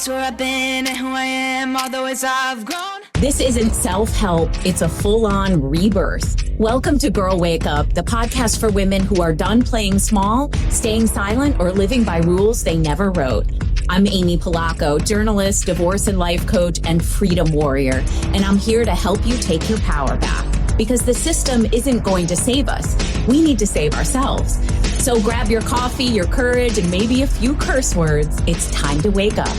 That's where I've been and who I am, although as I've grown. This isn't self-help, it's a full-on rebirth. Welcome to Girl Wake Up, the podcast for women who are done playing small, staying silent, or living by rules they never wrote. I'm Amy Polacco, journalist, divorce and life coach, and freedom warrior, and I'm here to help you take your power back. Because the system isn't going to save us. We need to save ourselves. So grab your coffee, your courage, and maybe a few curse words. It's time to wake up.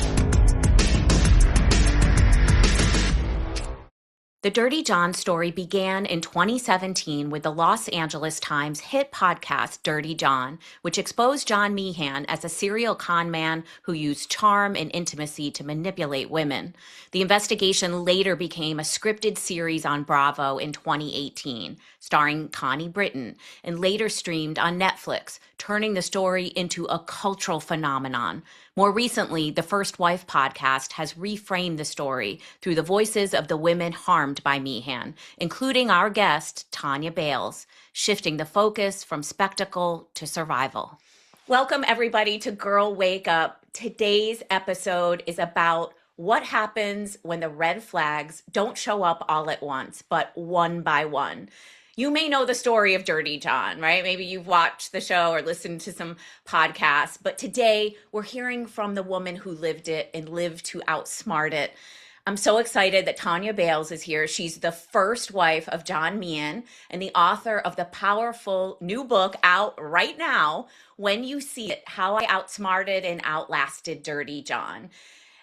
The Dirty John story began in 2017 with the Los Angeles Times hit podcast Dirty John, which exposed John Meehan as a serial con man who used charm and intimacy to manipulate women. The investigation later became a scripted series on Bravo in 2018, starring Connie Britton, and later streamed on Netflix, turning the story into a cultural phenomenon. More recently, the First Wife podcast has reframed the story through the voices of the women harmed by Meehan, including our guest, Tonia Bales, shifting the focus from spectacle to survival. Welcome, everybody, to Girl Wake Up. Today's episode is about what happens when the red flags don't show up all at once, but one by one. You may know the story of Dirty John, right? Maybe you've watched the show or listened to some podcasts, but today we're hearing from the woman who lived it and lived to outsmart it. I'm so excited that Tonia Bales is here. She's the first wife of John Meehan and the author of the powerful new book out right now, When You See It, How I Outsmarted and Outlasted Dirty John.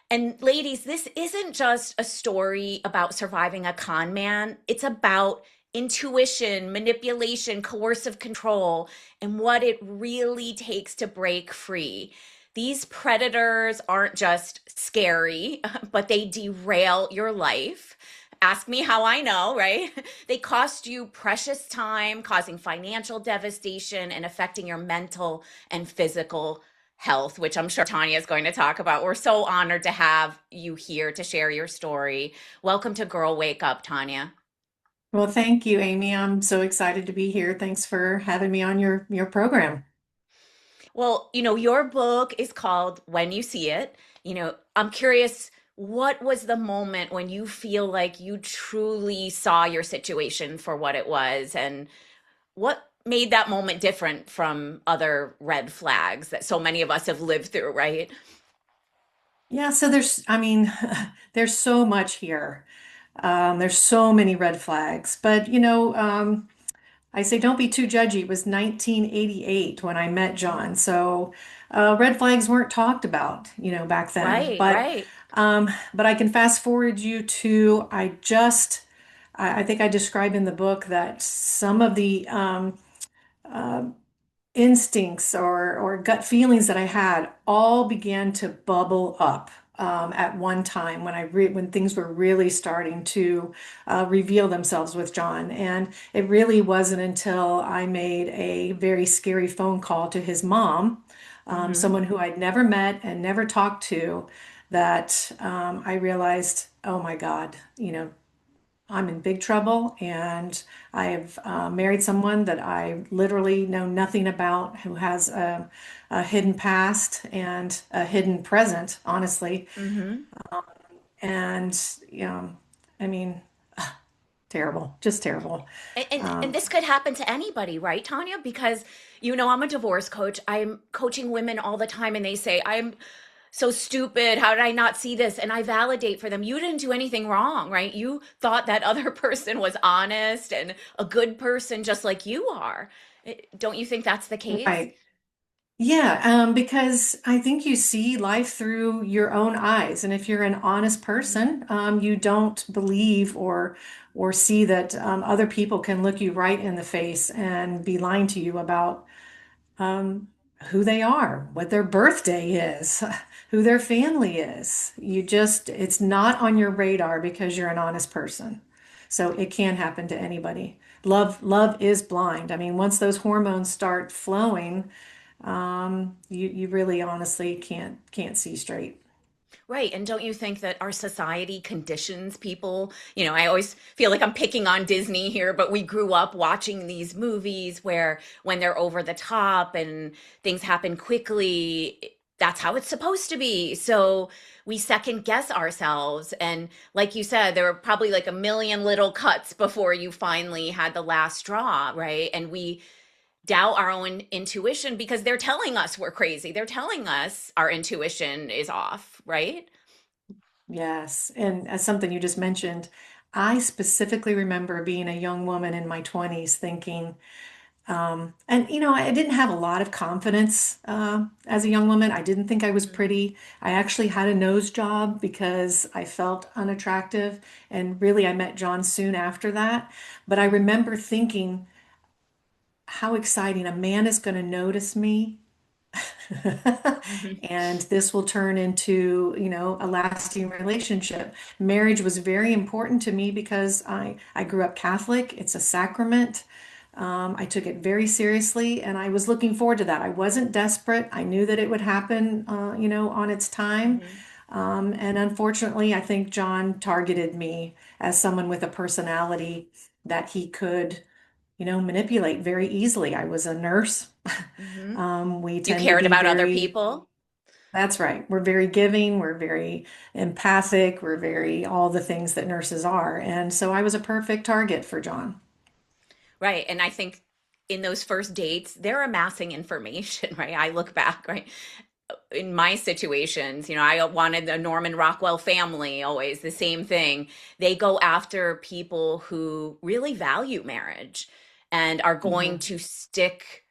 And ladies, this isn't just a story about surviving a con man. It's about intuition, manipulation, coercive control, and what it really takes to break free. These predators aren't just scary, but they derail your life. Ask me how I know, right? They cost you precious time, causing financial devastation and affecting your mental and physical health, which I'm sure Tonia is going to talk about. We're so honored to have you here to share your story. Welcome to Girl Wake Up, Tonia. Well, thank you, Amy. I'm so excited to be here. Thanks for having me on your program. Well, your book is called When You See It. I'm curious, what was the moment when you feel like you truly saw your situation for what it was, and what made that moment different from other red flags that so many of us have lived through, right? Yeah, so there's so much here. There's so many red flags, but I say don't be too judgy. It was 1988 when I met John, so red flags weren't talked about, back then. Right, But right. but I can fast forward you to I think I describe in the book that some of the uh, instincts or gut feelings that I had all began to bubble up at one time when when things were really starting to reveal themselves with John. And it really wasn't until I made a very scary phone call to his mom, Mm-hmm. someone who I'd never met and never talked to, that I realized, oh my God, I'm in big trouble, and I have married someone that I literally know nothing about, who has a hidden past and a hidden present, honestly. Mm-hmm. And, I mean, terrible, just terrible. And this could happen to anybody, right, Tonia? Because, I'm a divorce coach. I'm coaching women all the time, and they say, I'm so stupid. How did I not see this? And I validate for them. You didn't do anything wrong, right? You thought that other person was honest and a good person just like you are. Don't you think that's the case? Right. Yeah, because I think you see life through your own eyes, and if you're an honest person, you don't believe or see that other people can look you right in the face and be lying to you about um, who they are, what their birthday is, who their family is. It's not on your radar because you're an honest person. So it can happen to anybody. Love is blind. I mean, once those hormones start flowing, you really honestly can't see straight. Right. And don't you think that our society conditions people? I always feel like I'm picking on Disney here, but we grew up watching these movies where when they're over the top and things happen quickly, that's how it's supposed to be. So we second guess ourselves. And like you said, there were probably like a million little cuts before you finally had the last straw, right? And we doubt our own intuition because they're telling us we're crazy. They're telling us our intuition is off, right? Yes. And as something you just mentioned, I specifically remember being a young woman in my 20s thinking, and I didn't have a lot of confidence as a young woman. I didn't think I was Mhm. pretty. I actually had a nose job because I felt unattractive. And really, I met John soon after that. But I Mhm. remember thinking, how exciting. A man is going to notice me. Mhm. And this will turn into, a lasting relationship. Marriage was very important to me because I grew up Catholic. It's a sacrament. I took it very seriously and I was looking forward to that. I wasn't desperate. I knew that it would happen, on its time. Mhm. And unfortunately, I think John targeted me as someone with a personality that he could, manipulate very easily. I was a nurse. Mhm. We You tend to cared be about other very, people. that's right. We're very giving. We're very empathic. We're very all the things that nurses are. And so I was a perfect target for John. Right. And I think in those first dates, they're amassing information, right? I look back, right? In my situations, I wanted a Norman Rockwell family, always the same thing. They go after people who really value marriage and are going Mhm. to stick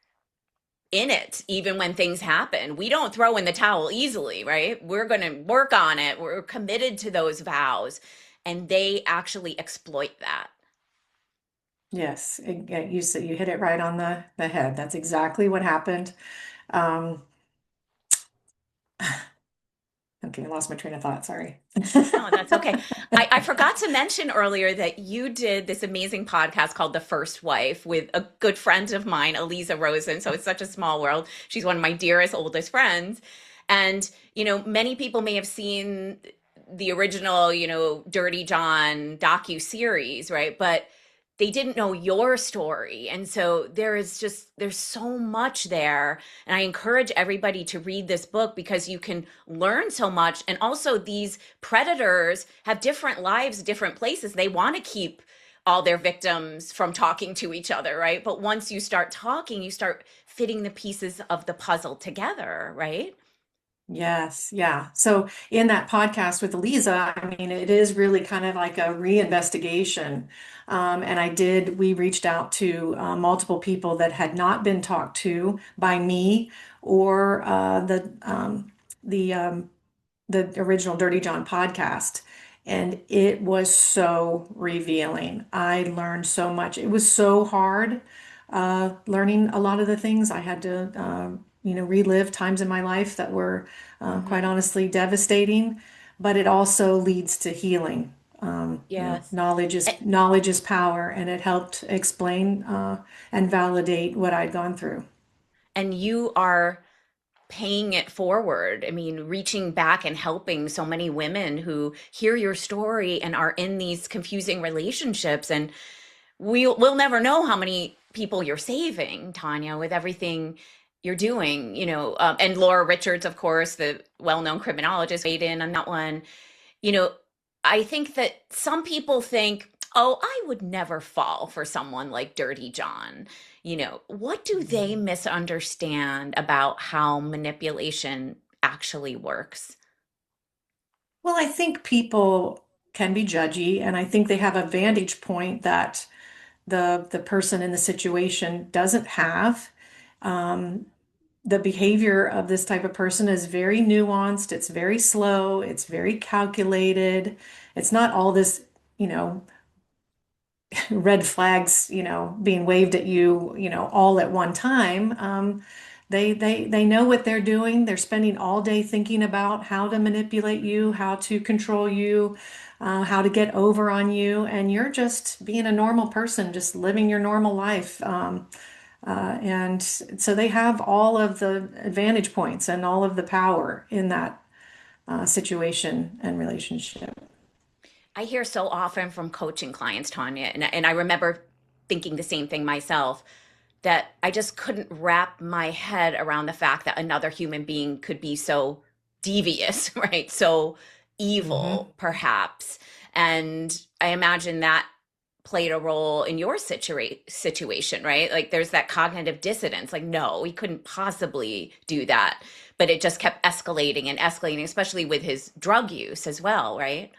in it even when things happen. We don't throw in the towel easily, right? We're going to work on it. We're committed to those vows. And they actually exploit that. Yes, yeah, you said you hit it right on the head. That's exactly what happened. Um, okay, I lost my train of thought. Sorry. No, that's okay. I forgot to mention earlier that you did this amazing podcast called The First Wife with a good friend of mine, Eliza Rosen. So it's such a small world. She's one of my dearest, oldest friends. And, many people may have seen the original, Dirty John docu-series, right? But they didn't know your story. And so there's so much there. And I encourage everybody to read this book because you can learn so much. And also, these predators have different lives, different places. They want to keep all their victims from talking to each other, right? But once you start talking, you start fitting the pieces of the puzzle together, right? Yes, yeah. So in that podcast with Eliza, I mean, it is really kind of like a reinvestigation. And we reached out to multiple people that had not been talked to by me or the the original Dirty John podcast. And it was so revealing. I learned so much. It was so hard learning a lot of the things. I had to, relive times in my life that were quite Hmm. honestly devastating, but it also leads to healing. Yes. Knowledge is power, and it helped explain and validate what I'd gone through. And you are paying it forward. I mean, reaching back and helping so many women who hear your story and are in these confusing relationships. And we'll never know how many people you're saving, Tonia, with everything you're doing, and Laura Richards, of course, the well-known criminologist, weighed in on that one. You know, I think that some people think, oh, I would never fall for someone like Dirty John. What do they misunderstand about how manipulation actually works? Well, I think people can be judgy, and I think they have a vantage point that the person in the situation doesn't have. Um, the behavior of this type of person is very nuanced, it's very slow, it's very calculated. It's not all this, you know, red flags, being waved at you, all at one time. They know what they're doing. They're spending all day thinking about how to manipulate you, how to control you, how to get over on you, and you're just being a normal person, just living your normal life. And so they have all of the advantage points and all of the power in that situation and relationship. I hear so often from coaching clients, Tanya, and I remember thinking the same thing myself. that I just couldn't wrap my head around the fact that another human being could be so devious, right? So Hmm. evil, perhaps. And I imagine that played a role in your situation, right? Like there's that cognitive dissonance. Like, no, he couldn't possibly do that. But it just kept escalating and escalating, especially with his drug use as well, right?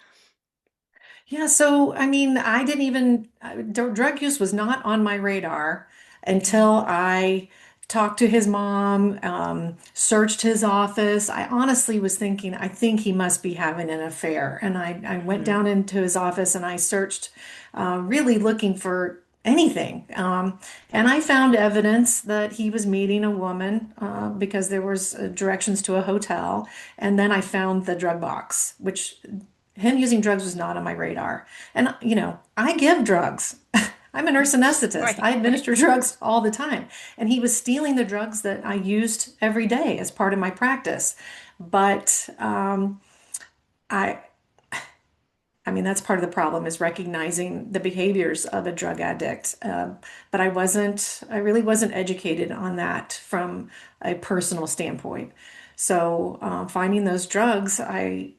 Yeah, so I mean, I didn't even, drug use was not on my radar until I talked to his mom, searched his office. I honestly was thinking, I think he must be having an affair. And I went Mm-hmm. down into his office and I searched, really looking for anything. And I found evidence that he was meeting a woman, because there was directions to a hotel. And then I found the drug box, which him using drugs was not on my radar. And, I give drugs. I'm a nurse anesthetist. Right, I right. administer drugs all the time. And he was stealing the drugs that I used every day as part of my practice. But I, I mean, that's part of the problem is recognizing the behaviors of a drug addict. But I really wasn't educated on that from a personal standpoint. So finding those drugs, I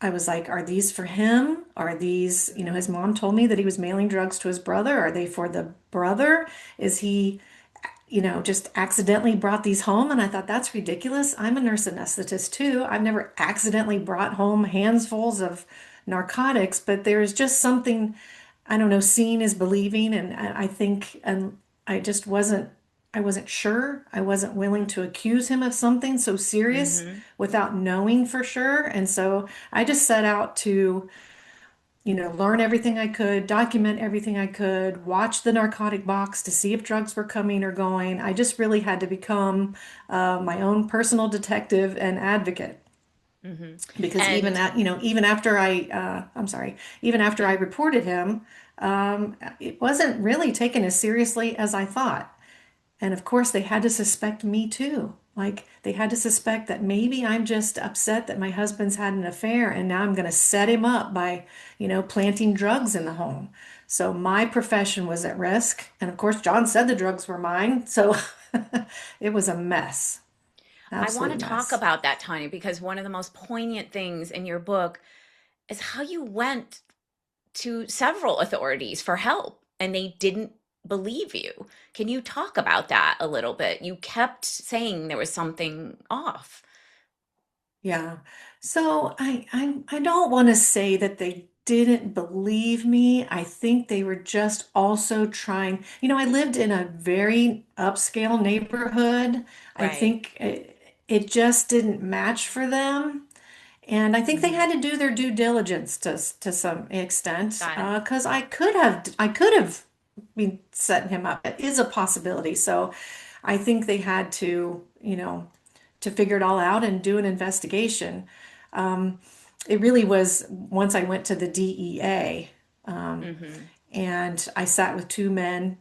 was like, are these for him? Are these, his mom told me that he was mailing drugs to his brother. Are they for the brother? Is he, just accidentally brought these home? And I thought that's ridiculous. I'm a nurse anesthetist too. I've never accidentally brought home handfuls of narcotics, but there's just something, I don't know, seeing is believing. And I think, and I just I wasn't sure. I wasn't willing to accuse him of something so serious Mm-hmm. without knowing for sure. And so I just set out to, learn everything I could, document everything I could, watch the narcotic box to see if drugs were coming or going. I just really had to become my own personal detective and advocate Mm-hmm. because even And that, even after I'm sorry, even after I reported him, it wasn't really taken as seriously as I thought. And of course, they had to suspect me too. Like they had to suspect that maybe I'm just upset that my husband's had an affair and now I'm going to set him up by, planting drugs in the home. So my profession was at risk. And of course, John said the drugs were mine. So it was a mess, I want to absolute talk mess. about that, Tanya, because one of the most poignant things in your book is how you went to several authorities for help and they didn't believe you. Can you talk about that a little bit? You kept saying there was something off. Yeah. So I don't want to say that they didn't believe me. I think they were just also trying. I lived in a very upscale neighborhood. I Right. think it just didn't match for them. And I think they Hmm. had to do their due diligence to some extent, Got it. because I could have been setting him up. It is a possibility. So I think they had to, to figure it all out and do an investigation. It really was once I went to the DEA, Hmm. and I sat with two men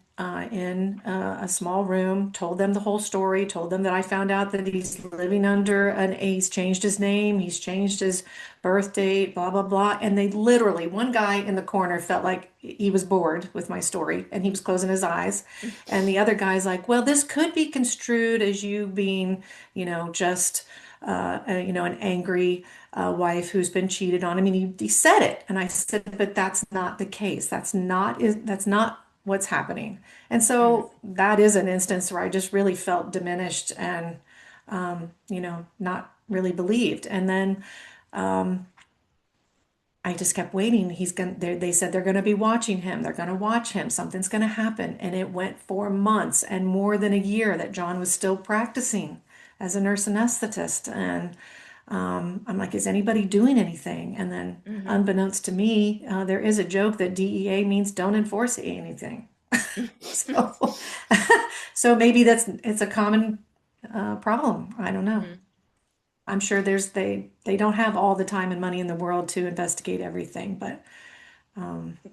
in a small room, told them the whole story, told them that I found out that he's living under he's changed his name, he's changed his birth date, blah, blah, blah. And they literally, one guy in the corner felt like he was bored with my story and he was closing his eyes. And the other guy's like, well, this could be construed as you being, just, an angry wife who's been cheated on. I mean, he said it, and I said, but that's not the case. That's not what's happening. And so that is an instance where I just really felt diminished and, not really believed. And then I just kept waiting. They said they're gonna be watching him. They're gonna watch him. Something's gonna happen. And it went for months and more than a year that John was still practicing as a nurse anesthetist. And I'm like, is anybody doing anything? And then, Hmm. unbeknownst to me, there is a joke that DEA means don't enforce anything. So, so maybe it's a common problem. I don't know. Hmm. I'm sure they don't have all the time and money in the world to investigate everything, but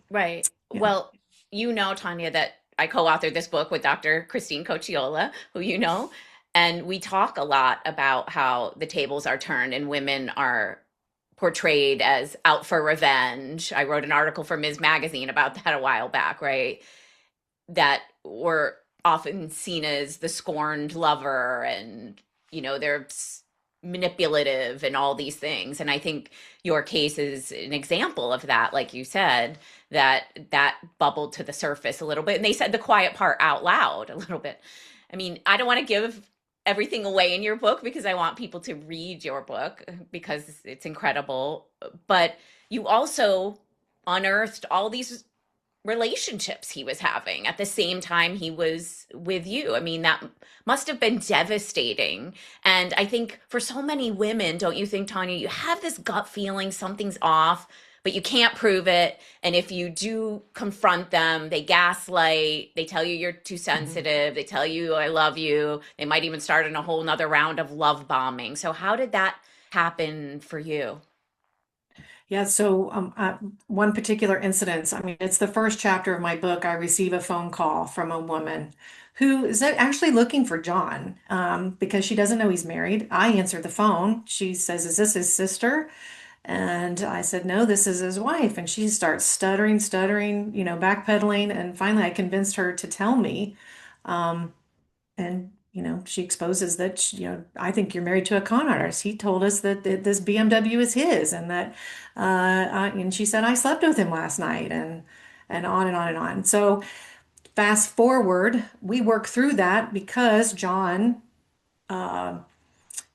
Right. yeah. Well, you know, Tanya, that I co-authored this book with Dr. Christine Cocciola, who you know, and we talk a lot about how the tables are turned and women are portrayed as out for revenge. I wrote an article for Ms. Magazine about that a while back, right? That were often seen as the scorned lover, and they're manipulative and all these things. And I think your case is an example of that, like you said, that bubbled to the surface a little bit, and they said the quiet part out loud a little bit. I mean, I don't want to give everything away in your book because I want people to read your book because it's incredible, but you also unearthed all these relationships he was having at the same time he was with you. I mean, that must have been devastating. And I think for so many women, don't you think, Tanya, you have this gut feeling something's off, but you can't prove it. And if you do confront them, they gaslight, they tell you you're too Mhm. sensitive, they tell you I love you. They might even start in a whole nother round of love bombing. So how did that happen for you? Yeah, so one particular incident, I mean, it's the first chapter of my book. I receive a phone call from a woman who is actually looking for John because she doesn't know he's married. I answer the phone. She says, "Is this his sister?" And I said, "No, this is his wife." And she starts stuttering, stuttering, backpedaling. And finally, I convinced her to tell me. Um, and she exposes that I think you're married to a con artist. He told us that this BMW is his, and that and she said I slept with him last night, and on and on and on. So fast forward, we work through that because John uh,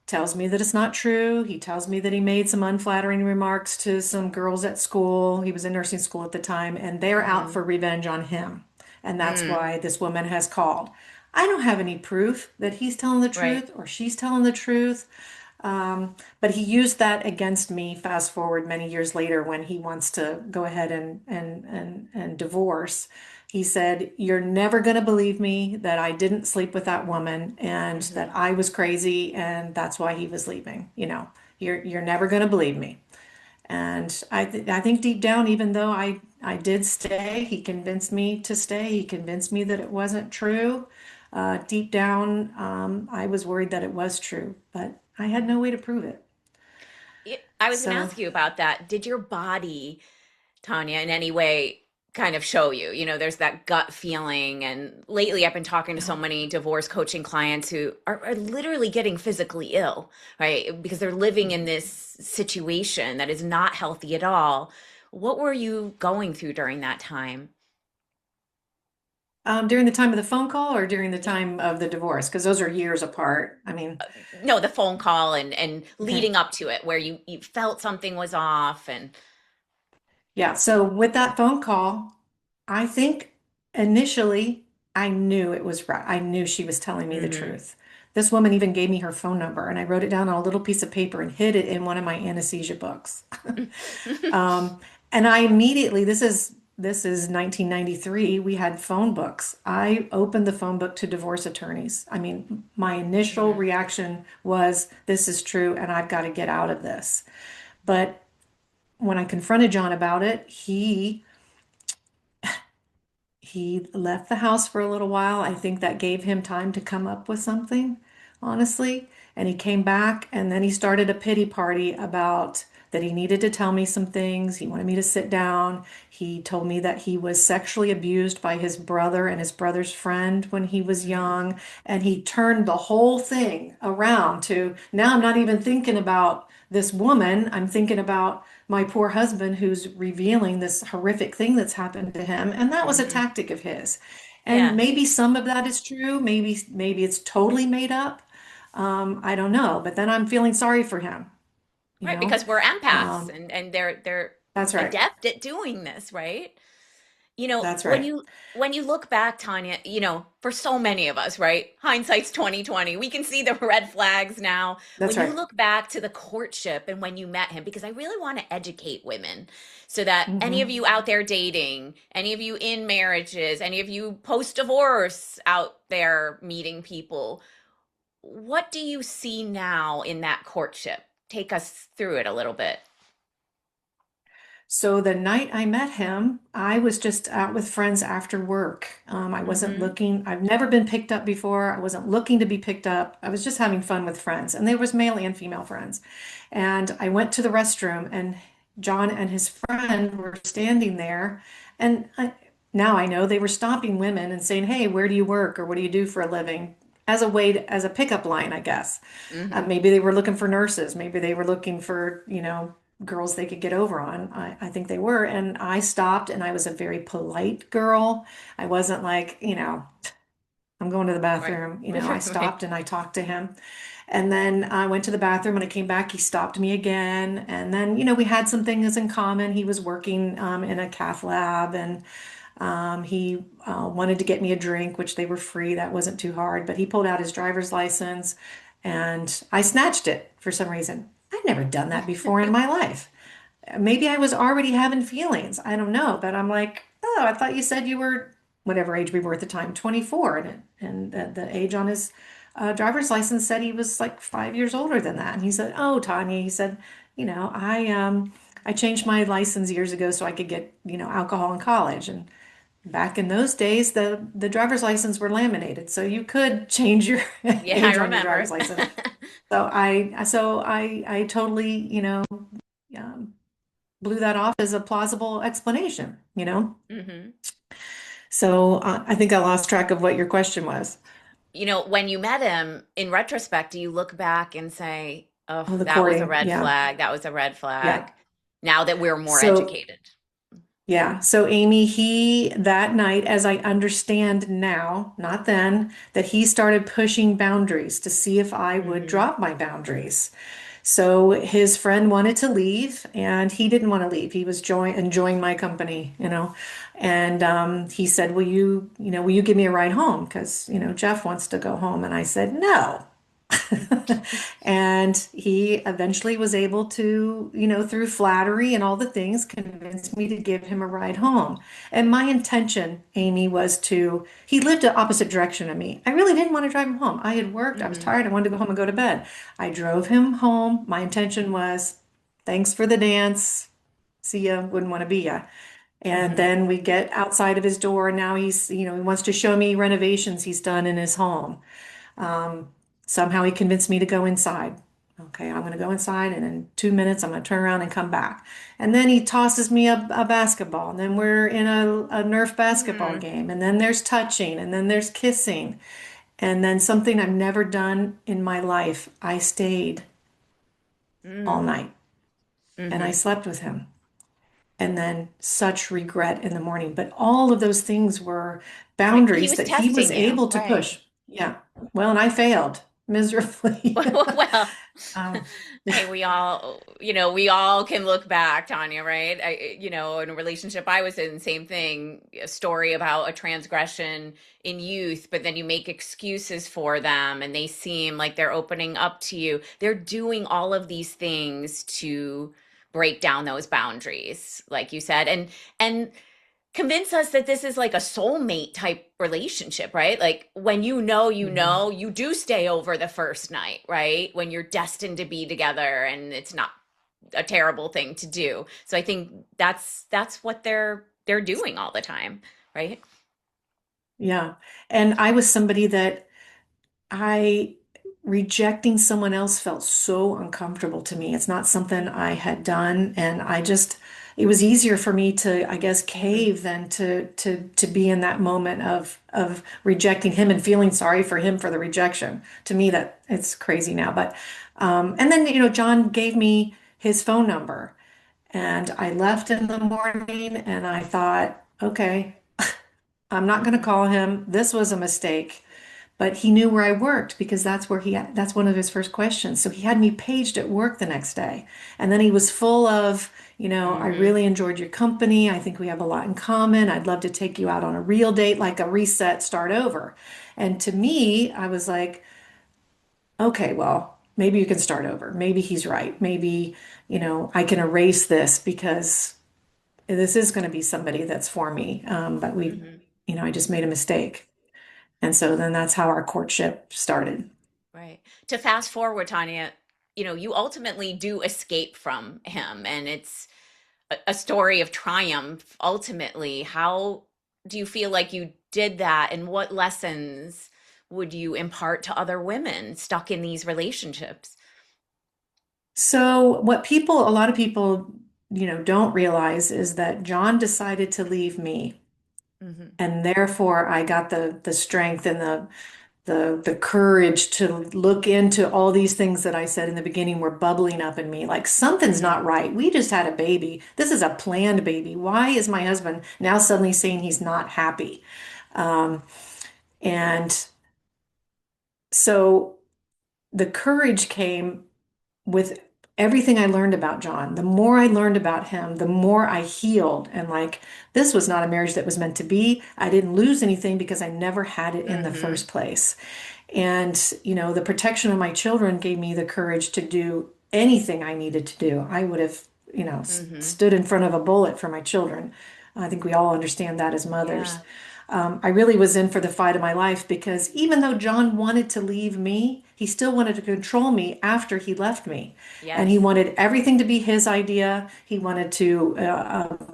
tells me that it's not true. He tells me that he made some unflattering remarks to some girls at school. He was in nursing school at the time, and they're out Mm, for revenge on him. And that's mm, why this woman has called. I don't have any proof that he's telling the right. truth or she's telling the truth. But he used that against me fast forward many years later when he wants to go ahead and divorce. He said, "You're never going to believe me that I didn't sleep with that woman and that Hmm. I was crazy and that's why he was leaving. You're never going to believe me." And I think deep down, even though I did stay, he convinced me to stay. He convinced me that it wasn't true. Deep down, I was worried that it was true, but I had no way to prove it. I was going to So, ask you about that. Did your body, Tanya, in any way kind of show you? There's that gut feeling. And lately, I've been talking to so yeah. many divorce coaching clients who are literally getting physically ill, right? Because they're living in this situation that is not healthy at all. What were you going through during that time? During the time of the phone call or during the time of the divorce, because those are years apart. I mean, No, the phone call and okay. leading up to it, where you felt something was off, and Yeah. So with that phone call, I think initially I knew it was right. I knew she was telling me the hmm truth. This woman even gave me her phone number and I wrote it down on a little piece of paper and hid it in one of my anesthesia books. Um, and I immediately, this is 1993, we had phone books. I opened the phone book to divorce attorneys. I mean, my initial hmm reaction was, this is true and I've got to get out of this. But when I confronted John about it, he left the house for a little while. I think that gave him time to come up with something, honestly. And he came back and then he started a pity party about that he needed to tell me some things. He wanted me to sit down. He told me that he was sexually abused by his brother and his brother's friend when he was hmm young. And he turned the whole thing around to now I'm not even thinking about this woman. I'm thinking about my poor husband who's revealing this horrific thing that's happened to him. And that was a hmm tactic of his. And yeah. maybe some of that is true. Maybe it's totally made up. I don't know. But then I'm feeling sorry for him, you Right, know? because we're empaths, Um, and they're that's right. adept at doing this, right? That's When right. you look back, Tanya, for so many of us, right? Hindsight's 2020. We can see the red flags now. That's When you right. look back to the courtship and when you met him, because I really want to educate women so that any of Hmm. you out there dating, any of you in marriages, any of you post-divorce out there meeting people, what do you see now in that courtship? Take us through it a little bit. So the night I met him, I was just out with friends after work. I wasn't Mm-hmm. looking, I've never been picked up before. I wasn't looking to be picked up. I was just having fun with friends, and there was male and female friends. And I went to the restroom, and John and his friend were standing there. And now I know they were stopping women and saying, "Hey, where do you work or what do you do for a living?" As a way to, as a pickup line, I guess. Hmm. Maybe they were looking for nurses. Maybe they were looking for, girls they could get over on. I think they were. And I stopped and I was a very polite girl. I wasn't like, I'm going to the Right. bathroom. I Right. stopped and I talked to him. And then I went to the bathroom. When I came back, he stopped me again. And then, we had some things in common. He was working in a cath lab, and he wanted to get me a drink, which they were free. That wasn't too hard. But he pulled out his driver's license and I snatched it for some reason. I'd never done that before in my life. Maybe I was already having feelings. I don't know. But I'm like, oh, I thought you said you were whatever age we were at the time, 24. And the age on his driver's license said he was like 5 years older than that. And he said, "Oh, Tanya," he said, I changed my license years ago so I could get, alcohol in college. And back in those days, the driver's license were laminated, so you could change your Yeah, I age on your driver's remember. license. So I totally, um, blew that off as a plausible explanation. Hmm. So I think I lost track of what your question was. When you met him, in retrospect, do you look back and say, oh, Oh, the that was a courting. red Yeah. flag. That was a red Yeah. flag. Now that we're more So educated. Yeah. So Amy, he that night, as I understand now, not then, that he started pushing boundaries to see if I would Hmm. drop my boundaries. So his friend wanted to leave and he didn't want to leave. He was enjoying my company. And he said, will you give me a ride home? Because, Jeff wants to go home. And I said, no. And he eventually was able to, through flattery and all the things, convince me to give him a ride home. And my intention, Amy, he lived the opposite direction of me. I really didn't want to drive him home. I had worked, I was Hmm. tired, I wanted to go home and go to bed. I drove him home. My intention was, thanks for the dance. See ya, wouldn't want to be ya. And Hmm. then we get outside of his door, and now he wants to show me renovations he's done in his home. Um, Somehow he convinced me to go inside. Okay, I'm going to go inside, and in 2 minutes, I'm going to turn around and come back. And then he tosses me a basketball, and then we're in a Nerf basketball Hmm. game, and then there's touching, and then there's kissing, and then something I've never done in my life. I stayed all Hmm. night and I Hmm. slept with him. And then such regret in the morning. But all of those things were Right. He boundaries was that he was testing you. able to Right. push. Yeah. Well, and I failed miserably. Well, Um, hey, we all can look back, Tanya, right? In a relationship I was in, same thing, a story about a transgression in youth, but then you make excuses for them and they seem like they're opening up to you. They're doing all of these things to break down those boundaries, like you said. And convince us that this is like a soulmate type relationship, right? Like when mhm. you do stay over the first night, right? When you're destined to be together and it's not a terrible thing to do. So I think that's what they're doing all the time, right? Yeah. And I was somebody that I rejecting someone else felt so uncomfortable to me. It's not something I had done, and it was easier for me to, I guess, Mm-hmm. cave than to be in that moment of rejecting him and feeling sorry for him for the rejection. To me, that it's crazy now. But and then John gave me his phone number, and I left in the morning, and I thought, okay, I'm not going to Mm-hmm. call him. This was a mistake. But he knew where I worked because that's one of his first questions. So he had me paged at work the next day. And then he was full of, I Mm-hmm. really enjoyed your company. I think we have a lot in common. I'd love to take you out on a real date, like a reset, start over. And to me, I was like, okay, well, maybe you can start over. Maybe he's right. Maybe, I can erase this because this is going to be somebody that's for me. But Mm-hmm. I just made a mistake. And so then that's how our courtship started. Right. To fast forward, Tanya, you ultimately do escape from him, and it's a story of triumph ultimately. How do you feel like you did that, and what lessons would you impart to other women stuck in these relationships? So a lot of people, don't realize is that John decided to leave me. Hmm. And therefore I got the strength and the courage to look into all these things that I said in the beginning were bubbling up in me. Like something's Hmm. not right. We just had a baby. This is a planned baby. Why is my husband now suddenly saying he's not happy? Um, and so the courage came with everything I learned about John. The more I learned about him, the more I healed. And like, this was not a marriage that was meant to be. I didn't lose anything because I never had it in the Hmm. first place. And, the protection of my children gave me the courage to do anything I needed to do. I would have, Hmm. stood in front of a bullet for my children. I think we all understand that as mothers. Yeah. I really was in for the fight of my life because even though John wanted to leave me, he still wanted to control me after he left me. And he Yes. wanted everything to be his idea. He wanted to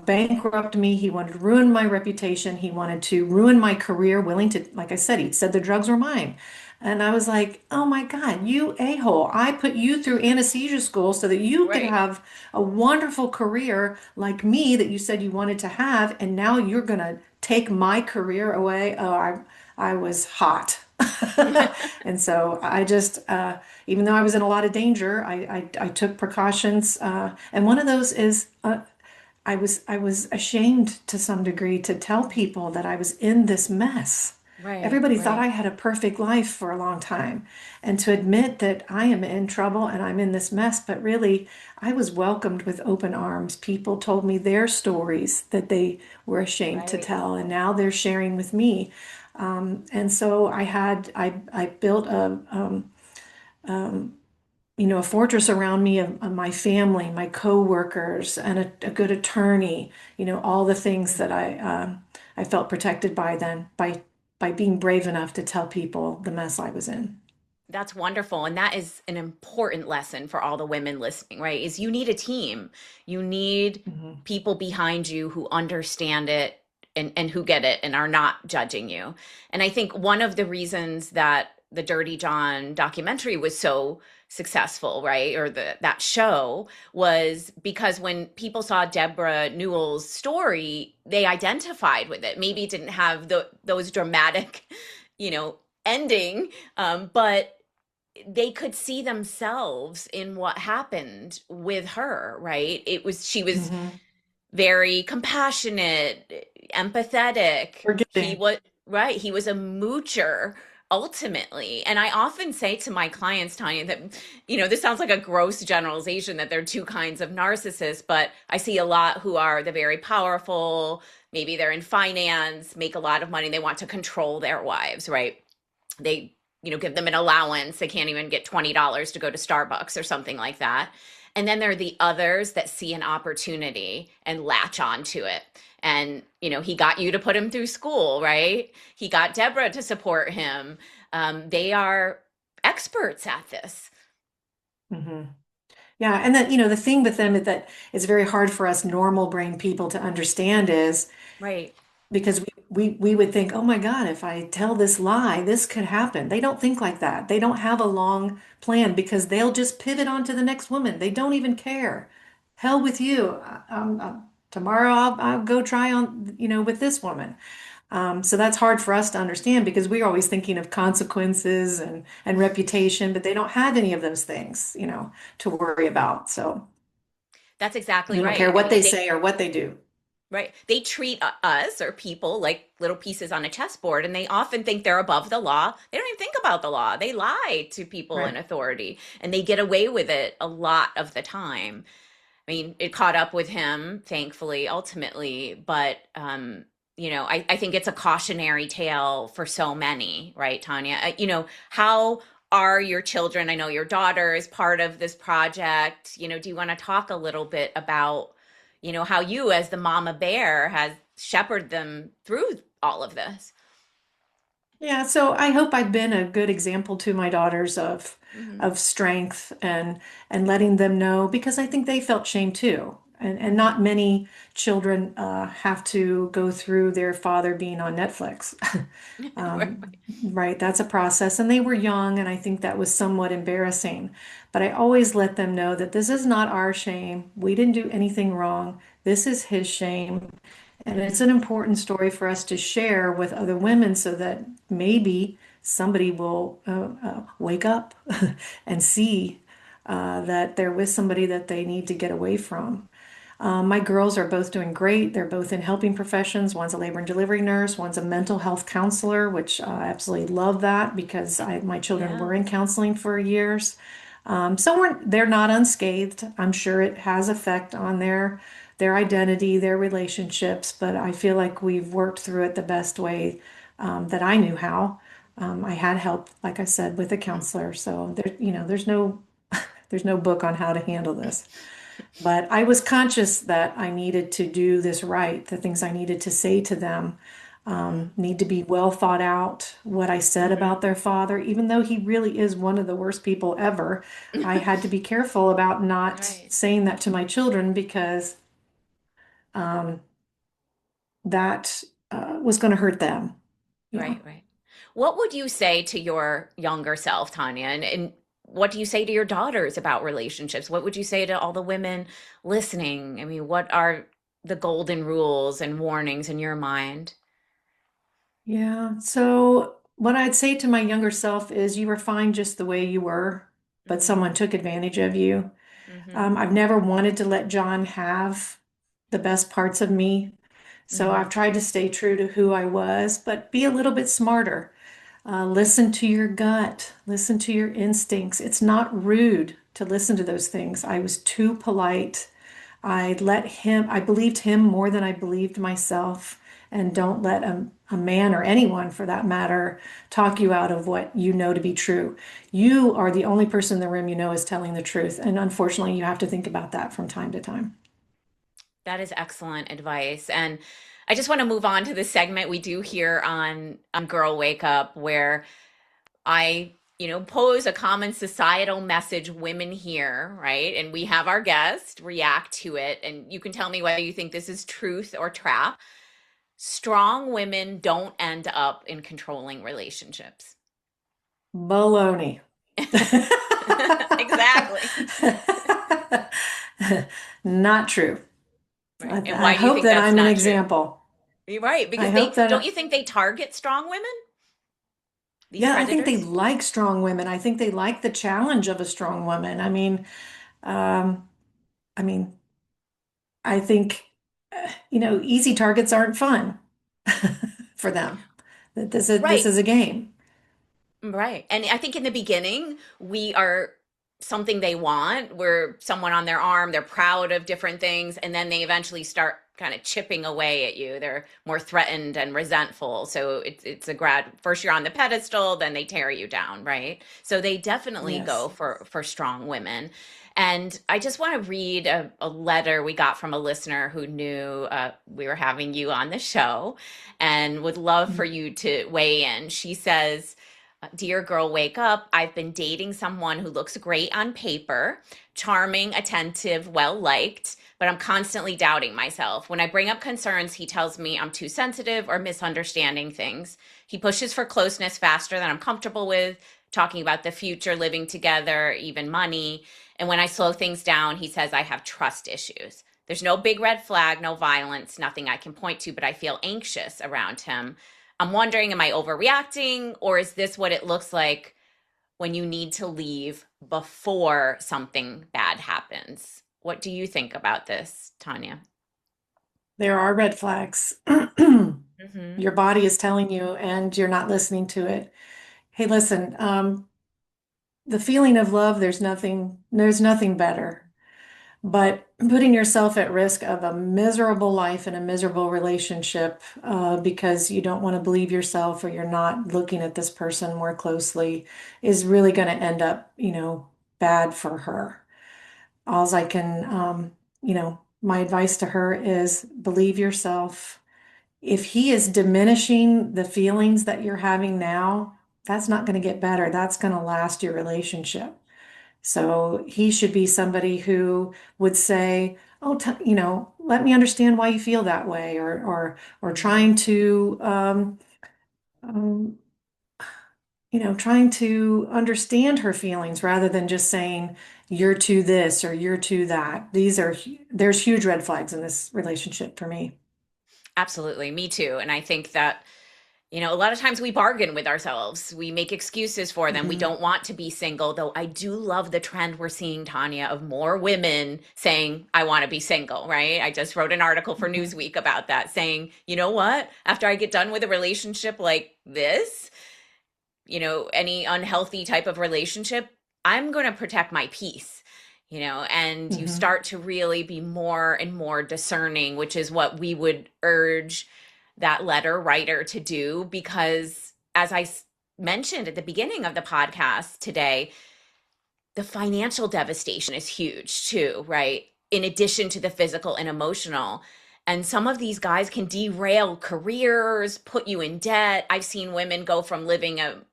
bankrupt me. He wanted to ruin my reputation. He wanted to ruin my career, willing to, like I said, he said the drugs were mine. And I was like, oh my God, you a-hole. I put you through anesthesia school so that you could Right. have a wonderful career like me that you said you wanted to have. And now you're going to take my career away. Oh, I was hot. And so I just, even though I was in a lot of danger, I took precautions. And one of those is I was ashamed to some degree to tell people that I was in this mess. Right. Everybody thought Right. I had a perfect life for a long time. And to admit that I am in trouble and I'm in this mess, but really, I was welcomed with open arms. People told me their stories that they were ashamed to Right. tell, and now they're sharing with me. And so I built a fortress around me of my family, my coworkers, and a good attorney, all the things that Hmm. I felt protected by then by being brave enough to tell people the mess I was in. That's wonderful. And that is an important lesson for all the women listening, right? Is you need a team. You need Mhm. people behind you who understand it and who get it and are not judging you. And I think one of the reasons that the Dirty John documentary was so successful, right? Or that show was because when people saw Deborah Newell's story, they identified with it. Maybe it didn't have those dramatic, you know, ending, but they could see themselves in what happened with her, right? She was Mhm. very compassionate, empathetic. He Forgiving. was, right, he was a moocher ultimately. And I often say to my clients, Tanya, that, this sounds like a gross generalization that there are two kinds of narcissists, but I see a lot who are the very powerful, maybe they're in finance, make a lot of money, they want to control their wives, right? They give them an allowance, they can't even get $20 to go to Starbucks or something like that. And then there are the others that see an opportunity and latch onto it. And he got you to put him through school, right? He got Deborah to support him. They are experts at this. Mhm. Yeah, and then the thing with them that is very hard for us normal brain people to understand is Right. because we would think, oh my God, if I tell this lie, this could happen. They don't think like that. They don't have a long plan because they'll just pivot on to the next woman. They don't even care. Hell with you. Tomorrow I'll go try on, with this woman. So that's hard for us to understand because we're always thinking of consequences and reputation, but they don't have any of those things, to worry about. So That's exactly they don't care right. I what mean, they say or what they do. right. They treat us or people like little pieces on a chessboard, and they often think they're above the law. They don't even think about the law. They lie to people in Right. authority, and they get away with it a lot of the time. I mean, it caught up with him, thankfully, ultimately, but I think it's a cautionary tale for so many, right, Tanya? How are your children? I know your daughter is part of this project. Do you want to talk a little bit about, how you, as the mama bear, has shepherded them through all of this? Yeah, so I hope I've been a good example to my daughters of Hmm. of strength and letting them know because I think they felt shame too. And Hmm. not many children have to go through their father being on Netflix. Right. Right, that's a process. And they were young, and I think that was somewhat embarrassing. But I always let them know that this is not our shame. We didn't do anything wrong. This is his shame. And it's an important story for us to share with other women so that maybe somebody will wake up and see that they're with somebody that they need to get away from. My girls are both doing great. They're both in helping professions. One's a labor and delivery nurse, one's a mental health counselor, which I absolutely love that because my children Yeah. were in counseling for years. They're not unscathed. I'm sure it has effect on their identity, their relationships, but I feel like we've worked through it the best way that I knew how. I had help, like I said, with a counselor, so there's no book on how to handle this. But I was conscious that I needed to do this right. The things I needed to say to them need to be well thought out. What I said Mhm. about their father, even though he really is one of the worst people ever, I had to be careful about not Right. saying that to my children because um, that was going to hurt them. Yeah. Right, right. What would you say to your younger self, Tanya? And what do you say to your daughters about relationships? What would you say to all the women listening? I mean, what are the golden rules and warnings in your mind? Yeah. So what I'd say to my younger self is you were fine just the way you were, but Mm-hmm. someone took advantage of you. Mm-hmm. I've never wanted to let John have the best parts of me. So Mm-hmm. I've tried to stay true to who I was, but be a little bit smarter. Listen to your gut, listen to your instincts. It's not rude to listen to those things. I was too polite. I believed him more than I believed myself. And don't let a man or anyone for that matter talk you out of what you know to be true. You are the only person in the room you know is telling the truth. And unfortunately, you have to think about that from time to time. That is excellent advice. And I just want to move on to the segment we do here on Girl Wake Up, where I, pose a common societal message women hear, right? And we have our guest react to it. And you can tell me whether you think this is truth or trap. Strong women don't end up in controlling relationships. Baloney. Exactly. Not true. Right. And I why do you hope think that that's I'm an not true? example. You're right, I because hope they don't that, you think they target strong women, these yeah, I think they predators? like strong women. I think they like the challenge of a strong woman. Um, I mean, I think, easy targets aren't fun for them. That this Right. is a game. Right. And I think in the beginning, we are something they want. We're someone on their arm. They're proud of different things. And then they eventually start kind of chipping away at you. They're more threatened and resentful. So it's a first you're on the pedestal, then they tear you down, right? So they definitely go Yes. for strong women. And I just want to read a letter we got from a listener who knew we were having you on the show and would love for you to weigh in. She says, Dear Girl Wake Up, I've been dating someone who looks great on paper, charming, attentive, well liked, but I'm constantly doubting myself. When I bring up concerns, he tells me I'm too sensitive or misunderstanding things. He pushes for closeness faster than I'm comfortable with, talking about the future, living together, even money. And when I slow things down, he says I have trust issues. There's no big red flag, no violence, nothing I can point to, but I feel anxious around him. I'm wondering, am I overreacting, or is this what it looks like when you need to leave before something bad happens? What do you think about this, Tanya? There are red flags. Mm-hmm. Your body is telling you, and you're not listening to it. Hey, listen, the feeling of love, there's nothing better. But putting yourself at risk of a miserable life and a miserable relationship because you don't want to believe yourself or you're not looking at this person more closely is really going to end up, bad for her. Alls I can, my advice to her is believe yourself. If he is diminishing the feelings that you're having now, that's not going to get better. That's going to last your relationship. So he should be somebody who would say, "Oh, let me understand why you feel that way," or Mm-hmm. um, trying to understand her feelings rather than just saying you're to this or you're to that. There's huge red flags in this relationship for me. Absolutely. Me too. And I think that, a lot of times we bargain with ourselves. We make excuses for them. We don't want to be single, though I do love the trend we're seeing, Tonia, of more women saying, I want to be single, right? I just wrote an article for Newsweek about that, saying, you know what? After I get done with a relationship like this, any unhealthy type of relationship, I'm going to protect my peace, and you start to really be more and more discerning, which is what we would urge that letter writer to do, because as I mentioned at the beginning of the podcast today, the financial devastation is huge too, right? In addition to the physical and emotional. And some of these guys can derail careers, put you in debt. I've seen women go from living an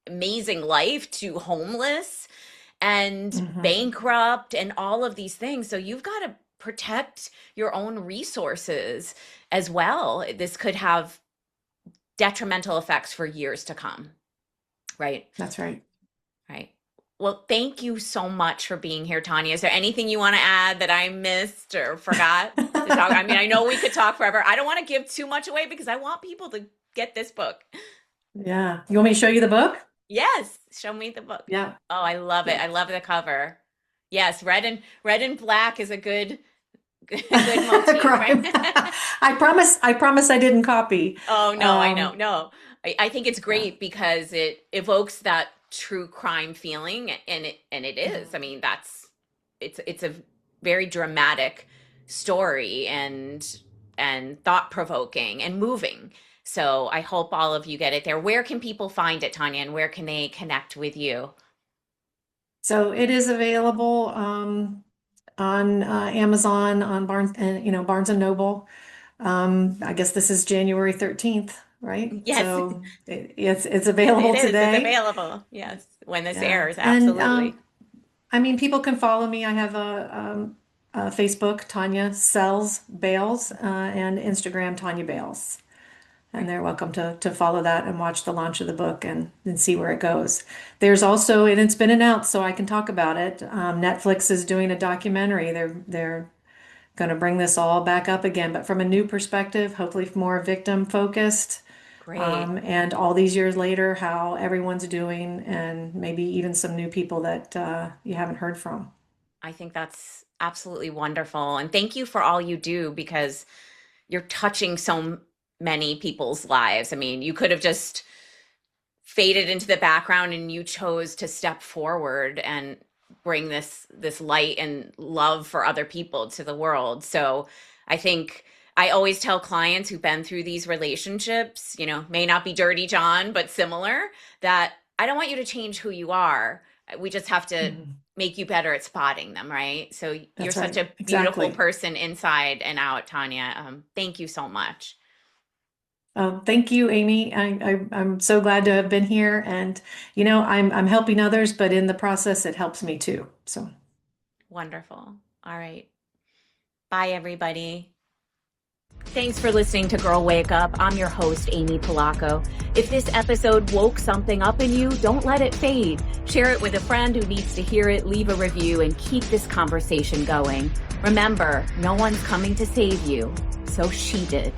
amazing life to homeless and bankrupt and all of these things. So you've got to protect your own resources as well. This could have detrimental effects for years to come. Right? That's right. Right. Well, thank you so much for being here, Tonia. Is there anything you want to add that I missed or forgot to talk? I mean, I know we could talk forever. I don't want to give too much away because I want people to get this book. Yeah. You want me to show you the book? Yes. Show me the book. Yeah. Oh, I love it. I love the cover. Yes. Red and black is a good motif, right? I promise I didn't copy. Oh, no, I know. No, I think it's great because it evokes that true crime feeling, and it is. I mean, it's a very dramatic story and thought-provoking and moving. So I hope all of you get it there. Where can people find it, Tonia, and where can they connect with you? So it is available on Amazon, on Barnes and Noble. I guess this is January 13th, right? Yes. So it's available today. It's available. Yes. When this airs. And, Absolutely. I mean, people can follow me. I have a Facebook, Tonia Sells Bales, and Instagram, Tonia Bales. And they're welcome to follow that and watch the launch of the book and see where it goes. There's also, and it's been announced, so I can talk about it. Netflix is doing a documentary. They're going to bring this all back up again, but from a new perspective, hopefully more victim focused. Great. And all these years later, how everyone's doing, and maybe even some new people that you haven't heard from. I think that's absolutely wonderful. And thank you for all you do, because you're touching so many people's lives. I mean, you could have just faded into the background, and you chose to step forward and bring this light and love for other people to the world. So I think I always tell clients who've been through these relationships, may not be Dirty John, but similar, that I don't want you to change who you are. We just have to make you better at spotting them, right? So you're such a beautiful person inside and out, Tonia. Thank you so much. Thank you, Amy. I'm so glad to have been here, and I'm helping others, but in the process, it helps me too. So wonderful. All right. Bye, everybody. Thanks for listening to Girl Wake Up. I'm your host, Amy Polacco. If this episode woke something up in you, don't let it fade. Share it with a friend who needs to hear it, leave a review, and keep this conversation going. Remember, no one's coming to save you, so she did.